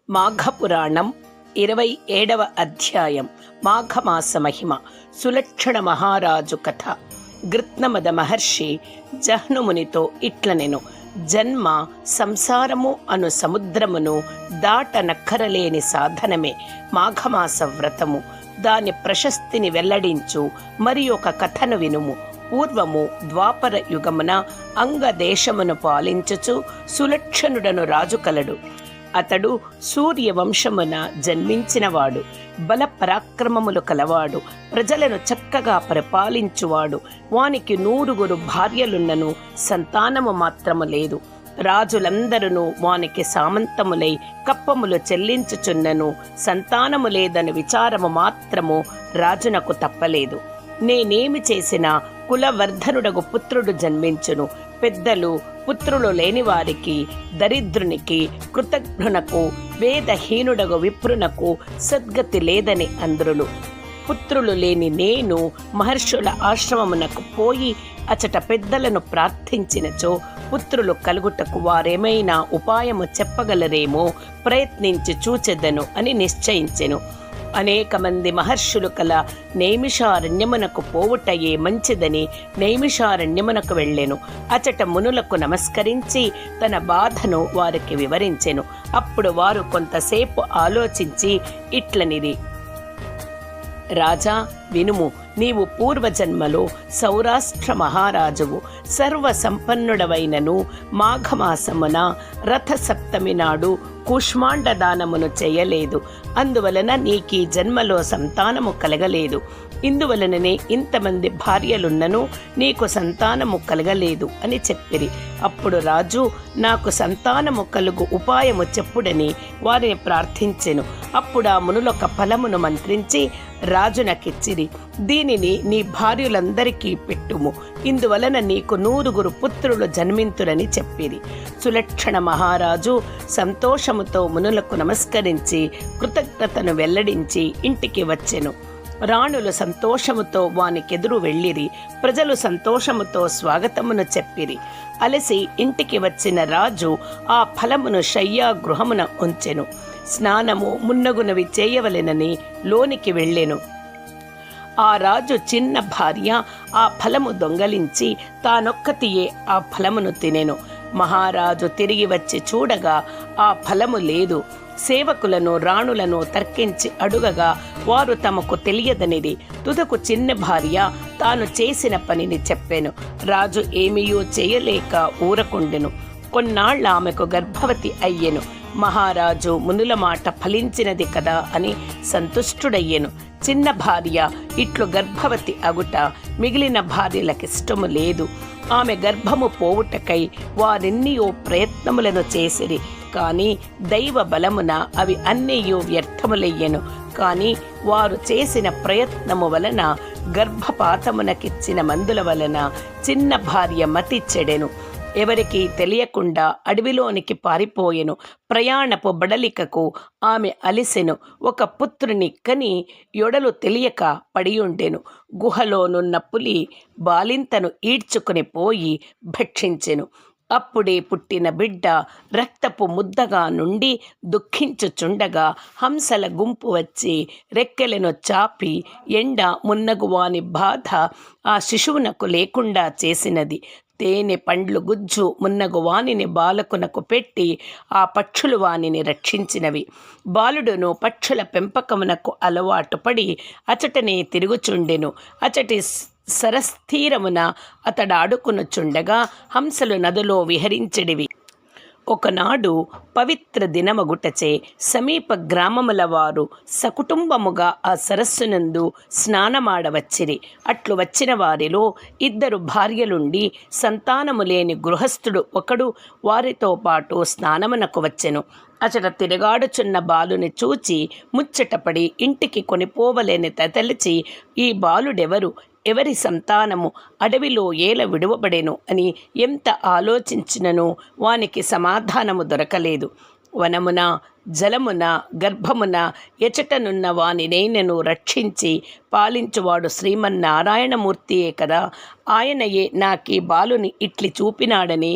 మాఘపురాణం 27వ అధ్యాయం మాఘమాస మహిమ. సులక్షణ మహారాజు కథ. గృత్నమద మహర్షి జహ్నుమునితో ఇట్లనెను: జన్మ సంసారము అను సముద్రమును దాటనక్కరలేని సాధనమే మాఘమాస వ్రతము. దాని ప్రశస్తిని వెల్లడించు మరి ఒక కథను వినుము. పూర్వము ద్వాపర యుగమున అంగదేశమును పాలించుచు సులక్షణుడను రాజు కలడు. అతడు సూర్యవంశమున జన్మించినవాడు. బల పరాక్రమములు కలవాడు. ప్రజలను చక్కగా పరిపాలించువాడు. వానికి 100 భార్యలున్నను సంతానము మాత్రము లేదు. రాజులందరూ వానికి సామంతములై కప్పములు చెల్లించుచున్నను సంతానము లేదని విచారము మాత్రము రాజునకు తప్పలేదు. నేనేమి చేసినా కులవర్ధనుడగు పుత్రుడు జన్మించును. పెద్దలు పుత్రులు లేని వారికి, దరిద్రునికి, కృతజ్ఞునకు, వేదహీనుడగు విప్రునకు సద్గతి లేదని అందురులు. పుత్రులు లేని నేను మహర్షుల ఆశ్రమమునకు పోయి అచట పెద్దలను ప్రార్థించినచో పుత్రులు కలుగుటకు వారేమైనా ఉపాయము చెప్పగలరేమో ప్రయత్నించి చూచెదను అని నిశ్చయించెను. అనేక మంది మహర్షులు కల నైమిషారణ్యమునకు పోవుటయే మంచిదని నైమిషారణ్యమునకు వెళ్ళెను. అచట మునులకు నమస్కరించి తన బాధను వారికి వివరించెను. అప్పుడు వారు కొంతసేపు ఆలోచించి ఇట్లనిరి: రాజా, వినుము. నీవు పూర్వజన్మలో సౌరాష్ట్ర మహారాజువు. సర్వసంపన్నుడవైనను మాఘమాసమున రథసప్తమి నాడు కూష్మాండ దానమును చేయలేదు. అందువలన నీకీ జన్మలో సంతానము కలగలేదు. ఇందువలననే ఇంతమంది భార్యలున్నను నీకు సంతానము కలగలేదు అని చెప్పిరి. అప్పుడు రాజు నాకు సంతానము కలుగు ఉపాయము చెప్పుడని వారిని ప్రార్థించెను. అప్పుడు ఆ మునులొక ఫలమును మంత్రించి రాజునకిచ్చిరి. దీనిని నీ భార్యలందరికీ పెట్టుము. ఇందువలన నీకు 100 పుత్రులు జన్మింతురని చెప్పిరి. సులక్షణ మహారాజు సంతోషముతో మునులకు నమస్కరించి కృతజ్ఞతను వెల్లడించి ఇంటికి వచ్చెను. రాణులు సంతోషముతో వానికెదురు వెళ్ళిరి. ప్రజలు సంతోషముతో స్వాగతమును చెప్పిరి. అలసి ఇంటికి వచ్చిన రాజు ఆ ఫలమును శయ్యా గృహమున ఉంచెను. స్నానము మున్నగునవి చేయవలెనని లోనికి వెళ్ళెను. ఆ రాజు చిన్న భార్య ఆ ఫలము దొంగలించి తానొక్కతియే ఆ ఫలమును తినెను. మహారాజు తిరిగి వచ్చి చూడగా ఆ ఫలము లేదు. సేవకులను రాణులను తర్కించి అడుగగా వారు తమకు తెలియదనిది. తుదకు చిన్న భార్య తాను చేసిన పనిని చెప్పెను. రాజు ఏమీయూ చేయలేక ఊరకుండెను. కొన్నాళ్ళ ఆమెకు గర్భవతి అయ్యెను. మహారాజు మునుల మాట ఫలించినది కదా అని సంతుష్టుడయ్యెను. చిన్న భార్య ఇట్లు గర్భవతి అగుట మిగిలిన భార్యలకిష్టము లేదు. ఆమె గర్భము పోవుటకై వారెన్నియో ప్రయత్నములను చేసిరి. కానీ దైవ బలమున అవి అన్నీయూ వ్యర్థములయ్యెను. కానీ వారు చేసిన ప్రయత్నము వలన గర్భపాతమునకిచ్చిన మందుల వలన చిన్న భార్య మతి చెడెను. ఎవరికీ తెలియకుండా అడవిలోనికి పారిపోయెను. ప్రయాణపు బడలికకు ఆమె అలిసెను. ఒక పుత్రుని కని యొడలు తెలియక పడియుండెను. గుహలోనున్న పులి బాలింతను ఈడ్చుకుని పోయి భక్షించెను. అప్పుడే పుట్టిన బిడ్డ రక్తపు ముద్దగా నుండి దుఃఖించుచుండగా హంసల గుంపు వచ్చి రెక్కెలను చాపి ఎండ మున్నగు వాని బాధ ఆ శిశువునకు లేకుండా చేసినది. తేనె పండ్లు గుజ్జు మున్నగు వానిని బాలకునకు పెట్టి ఆ పక్షులు వానిని రక్షించినవి. బాలుడును పక్షుల పెంపకమునకు అలవాటు పడి అచటనే తిరుగుచుండెను. అచటి సరస్థీరమున అతడు ఆడుకునుచుండగా హంసలు నదిలో విహరించెడివి. ఒకనాడు పవిత్ర దినమగుటచే సమీప గ్రామముల వారు సకుటుంబముగా ఆ సరస్సునందు స్నానమాడవచ్చిరి. అట్లు వచ్చిన వారిలో 2 భార్యలుండి సంతానము లేని గృహస్థుడు ఒకడు వారితో పాటు స్నానమునకు వచ్చెను. అచట తిరగాడుచున్న బాలుని చూచి ముచ్చటపడి ఇంటికి కొనిపోవలేని తలచి ఈ బాలుడెవరు, ఎవరి సంతానము, అడవిలో ఏల విడువబడెను అని ఎంత ఆలోచించినను వానికి సమాధానము దొరకలేదు. వనమున జలమున గర్భమున ఎచటనున్న వానినైనను రక్షించి పాలించువాడు శ్రీమన్నారాయణమూర్తియే కదా. ఆయనయే నాకీ బాలుని ఇట్లి చూపినాడని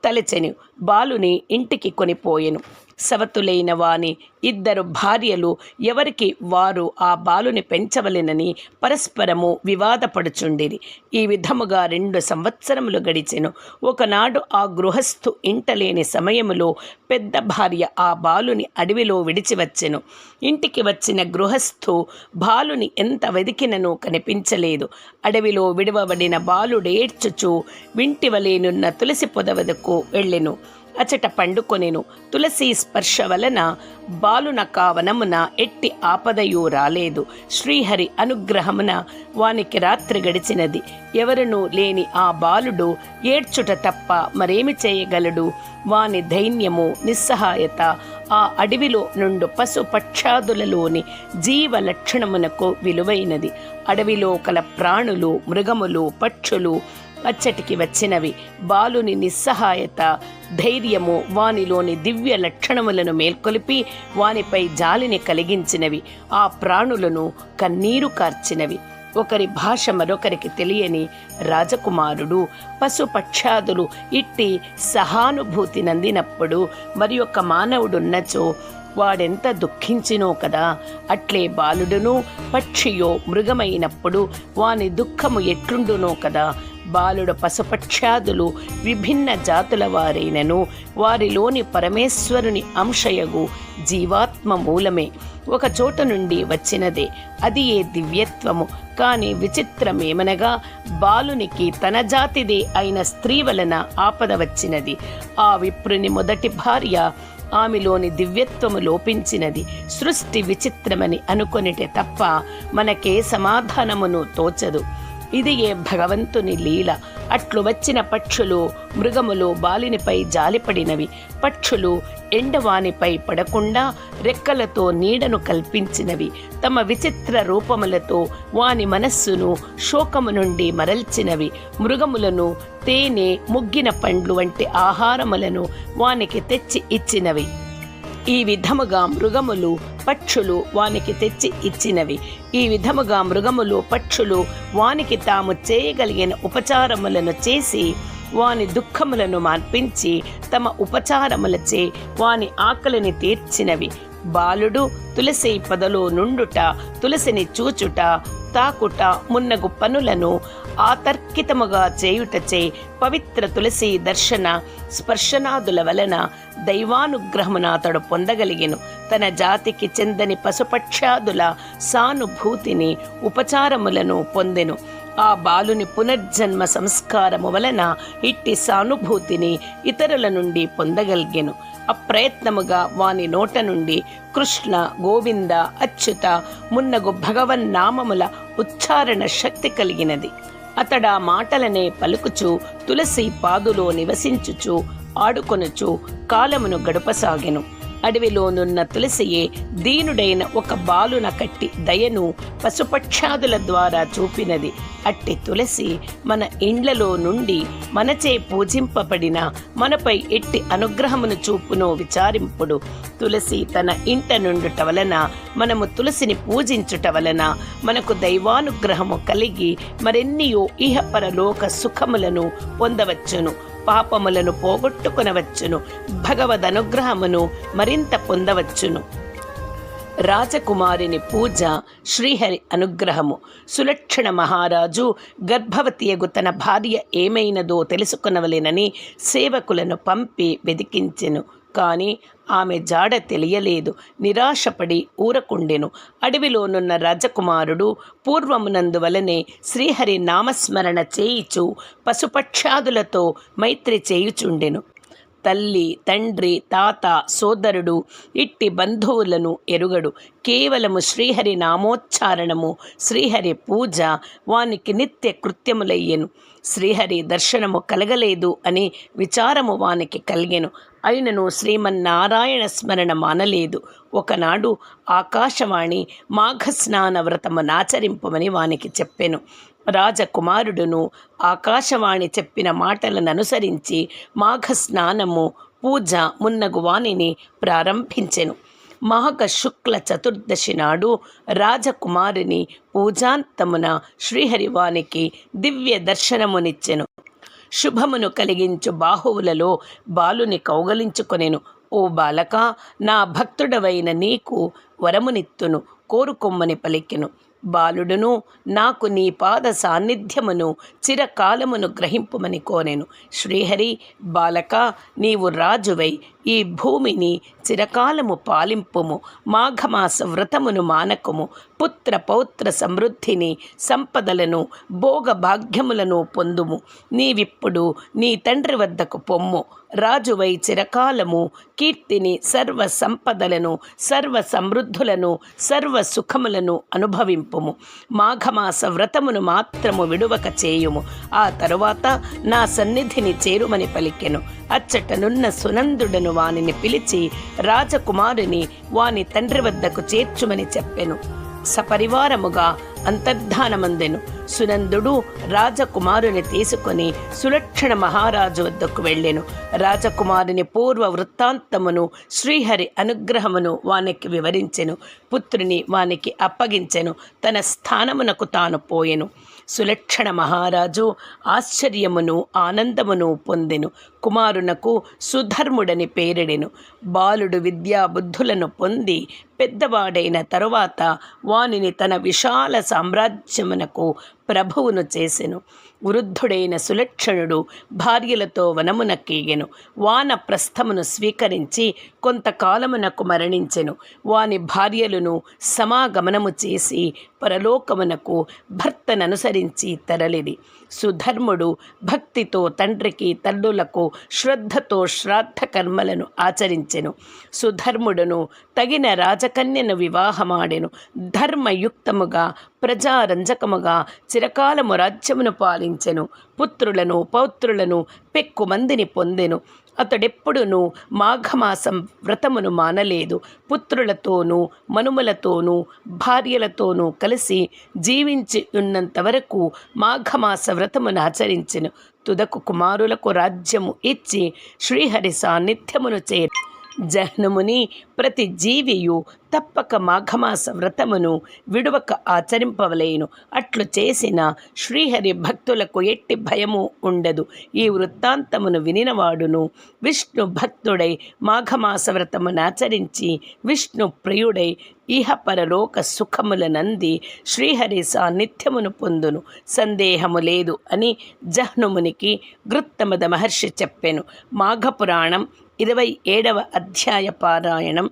తలచెను. బాలుని ఇంటికి కొనిపోయెను. సవతులైన వాని ఇద్దరు భార్యలు ఎవరికి వారు ఆ బాలుని పెంచవలెనని పరస్పరము వివాదపడుచుండిరి. ఈ విధముగా 2 సంవత్సరములు గడిచెను. ఒకనాడు ఆ గృహస్థు ఇంటలేని సమయములో పెద్ద భార్య ఆ బాలుని అడవిలో విడిచివచ్చెను. ఇంటికి వచ్చిన గృహస్థు బాలుని ఎంత వెదికినను కనిపించలేదు. అడవిలో విడవబడిన బాలుడేడ్చుచు వింటివలేనున్న తులసి పొదవదకు వెళ్ళెను. అచట పండుకొనెను. తులసి స్పర్శ వలన బాలునకా వనమున ఎట్టి ఆపదయూ రాలేదు. శ్రీహరి అనుగ్రహమున వానికి రాత్రి గడిచినది. ఎవరునూ లేని ఆ బాలుడు ఏడ్చుట తప్ప మరేమి చేయగలడు? వాని ధైర్యము, నిస్సహాయత ఆ అడవిలో నుండు పశు పక్షాదులలోని జీవ లక్షణమునకు విలువైనది. అడవిలో కల ప్రాణులు, మృగములు, పక్షులు అచ్చటికి వచ్చినవి. బాలుని నిస్సహాయత, ధైర్యము వానిలోని దివ్య లక్షణములను మేల్కొలిపి వానిపై జాలిని కలిగించినవి. ఆ ప్రాణులను కన్నీరు కార్చినవి. ఒకరి భాష మరొకరికి తెలియని రాజకుమారుడు పశుపక్షాదులు ఇట్టి సహానుభూతి నందినప్పుడు మరి ఒక మానవుడున్నచో వాడెంత దుఃఖించినో కదా. అట్లే బాలుడును పక్షియో మృగమైనప్పుడు వాని దుఃఖము ఎట్లుండునో కదా. బాలుడు పశుపక్షాదులు విభిన్న జాతుల వారైనను వారిలోని పరమేశ్వరుని అంశయగు జీవాత్మ మూలమే, ఒక చోట నుండి వచ్చినదే. అది ఏ దివ్యత్వము. కాని విచిత్రమేమనగా బాలునికి తన జాతిదే అయిన స్త్రీ వలన ఆపద వచ్చినది. ఆ విప్రుని మొదటి భార్య ఆమెలోని దివ్యత్వము లోపించినది. సృష్టి విచిత్రమని అనుకొనిటే తప్ప మనకే సమాధానమును తోచదు. ఇది ఏ భగవంతుని లీల. అట్లు వచ్చిన పక్షులు, మృగములు బాలునిపై జాలిపడినవి. పక్షులు ఎండవానిపై పడకుండా రెక్కలతో నీడను కల్పించినవి. తమ విచిత్ర రూపములతో వాని మనస్సును శోకము నుండి మరల్చినవి. మృగములను తేనె, ముగ్గిన పండ్లు వంటి ఆహారములను వానికి తెచ్చి ఇచ్చినవి. ఈ విధముగా మృగములు, పక్షులు వానికి తెచ్చి ఇచ్చినవి. ఈ విధముగా మృగములు, పక్షులు వానికి తాము చేయగలిగిన ఉపచారములను చేసి వాని దుఃఖములను మార్పించి తమ ఉపచారములచే వాని ఆకలిని తీర్చినవి. బాలుడు తులసి పొదలో నుండుట, తులసిని చూచుట, తాకుట మున్నగు పనులను ఆతర్కితముగా చేయుటచే పవిత్ర తులసి దర్శన స్పర్శనాదుల వలన దైవానుగ్రహమున అతడు పొందగలిగెను. తన జాతికి చెందని పశుపక్షాదుల సానుభూతిని, ఉపచారములను పొందెను. ఆ బాలుని పునర్జన్మ సంస్కారము వలన ఇట్టి సానుభూతిని ఇతరుల నుండి పొందగలిగెను. అప్రయత్నముగా వాని నోట నుండి కృష్ణ, గోవింద, అచ్యుత మున్నగు భగవన్నామముల ఉచ్చారణ శక్తి కలిగినది. అతడా మాటలనే పలుకుచు తులసి పాదులో నివసించుచు ఆడుకొనుచు కాలమును గడుపసాగెను. అడవిలోనున్న తులసియే దీనుడైన ఒక బాలున కట్టి దయను పశుపక్షాదుల ద్వారా చూపినది. అట్టి తులసి మన ఇండ్లలో నుండి మనచే పూజింపబడిన మనపై ఎట్టి అనుగ్రహమును చూపునో విచారింపుడు. తులసి తన ఇంట నుండుట వలన, మనము తులసిని పూజించుట వలన మనకు దైవానుగ్రహము కలిగి మరెన్నియో ఇహపరలోక సుఖములను పొందవచ్చును. పాపములను పోగొట్టుకొనవచ్చును. భగవద్ అనుగ్రహమును మరింత పొందవచ్చును. రాజకుమారిని పూజ, శ్రీహరి అనుగ్రహము. సులక్షణ మహారాజు గర్భవతియగు తన భార్య ఏమైనదో తెలుసుకొనవలెనని సేవకులను పంపి వెదికించెను. కాని ఆమె జాడ తెలియలేదు. నిరాశపడి ఊరకుండెను. అడవిలోనున్న రాజకుమారుడు పూర్వమునందువలనే శ్రీహరి నామస్మరణ చేయిచు పశుపక్షాదులతో మైత్రి చేయుచుండెను. తల్లి, తండ్రి, తాత, సోదరుడు ఇట్టి బంధువులను ఎరుగడు. కేవలము శ్రీహరి నామోచ్చారణము, శ్రీహరి పూజ వానికి నిత్య కృత్యములయ్యెను. శ్రీహరి దర్శనము కలగలేదు అని విచారము వానికి కలిగెను. అయినను శ్రీమన్నారాయణ స్మరణ మానలేదు. ఒకనాడు ఆకాశవాణి మాఘస్నాన వ్రతమునాచరింపమని వానికి చెప్పెను. రాజకుమారుడును ఆకాశవాణి చెప్పిన మాటలను అనుసరించి మాఘస్నానము, పూజ మున్నగు వానిని ప్రారంభించెను. మాఘ శుక్ల చతుర్దశి నాడు రాజకుమారుని పూజాంతమున శ్రీహరివానికి దివ్య దర్శనమునిచ్చెను. శుభమును కలిగించు బాహువులలో బాలుని కౌగలించుకొనెను. ఓ బాలక, నా భక్తుడవైన నీకు వరమునిత్తును, కోరుకొమ్మని పలికెను. బాలుడును నాకు నీ పాద సాన్నిధ్యమును చిరకాలమును గ్రహింపుమని కోనెను. శ్రీహరి, బాలక, నీవు రాజువై ఈ భూమిని చిరకాలము పాలింపుము. మాఘమాస వ్రతమును మానకుము. పుత్ర పౌత్ర సమృద్ధిని, సంపదలను, భోగభాగ్యములను పొందుము. నీవిప్పుడు నీ తండ్రి వద్దకు పొమ్ము. రాజువై చిరకాలము కీర్తిని, సర్వ సంపదలను, సర్వ సమృద్ధులను, సర్వ సుఖములను అనుభవింపుము. మాఘమాస వ్రతమును మాత్రము విడువక చేయుము. ఆ తరువాత నా సన్నిధిని చేరుమని పలికెను. అచ్చటనున్న సునందుడను వానిని పిలిచి రాజకుమారుని వాని తండ్రి వద్దకు చేర్చుమని చెప్పెను. సపరివారముగా అంతర్ధానమందెను. సునందుడు రాజకుమారుని తీసుకొని సులక్షణ మహారాజు వద్దకు వెళ్ళెను. రాజకుమారుని పూర్వ వృత్తాంతమును, శ్రీహరి అనుగ్రహమును వానికి వివరించెను. పుత్రుని వానికి అప్పగించెను. తన స్థానమునకు తాను పోయెను. సులక్షణ మహారాజు ఆశ్చర్యమును ఆనందమును పొందెను. కుమారునకు సుధర్ముడని పేరెడెను. బాలుడు విద్యాబుద్ధులను పొంది పెద్దవాడైన తరువాత వానిని తన విశాల సామ్రాజ్యమునకు ప్రభువును చేసెను. వృద్ధుడైన సులక్షణుడు భార్యలతో వనమునకేగెను. వానప్రస్థమును స్వీకరించి కొంతకాలమునకు మరణించెను. వాని భార్యలను సమాగమనము చేసి పరలోకమునకు భర్తననుసరించి తరలిది. సుధర్ముడు భక్తితో తండ్రికి తల్లులకు శ్రద్ధతో శ్రాద్ధ కర్మలను ఆచరించెను. సుధర్ముడును తగిన రాజకన్యను వివాహమాడెను. ధర్మయుక్తముగా ప్రజారంజకముగా చిరకాలము రాజ్యమును పాలించెను. పుత్రులను పౌత్రులను పెక్కుమందిని పొందెను. అతడెప్పుడునూ మాఘమాసం వ్రతమును మానలేదు. పుత్రులతోనూ మనుమలతోనూ భార్యలతోనూ కలిసి జీవించి ఉన్నంత వరకు మాఘమాస వ్రతమును ఆచరించెను. తుదకు కుమారులకు రాజ్యము ఇచ్చి శ్రీహరి సాన్నిధ్యమును చేరి జహ్నుముని ప్రతి జీవియు తప్పక మాఘమాస వ్రతమును విడువక ఆచరింపవలేను. అట్లు చేసిన శ్రీహరి భక్తులకు ఎట్టి భయము ఉండదు. ఈ వృత్తాంతమును వినినవాడును విష్ణు భక్తుడై మాఘమాస వ్రతమును ఆచరించి విష్ణు ప్రియుడై ఇహపరలోక సుఖములనంది శ్రీహరి సాన్నిధ్యమును పొందును. సందేహము లేదు అని జహ్నుమునికి గృత్తమద మహర్షి చెప్పెను. మాఘపురాణం 27వ అధ్యాయ పారాయణం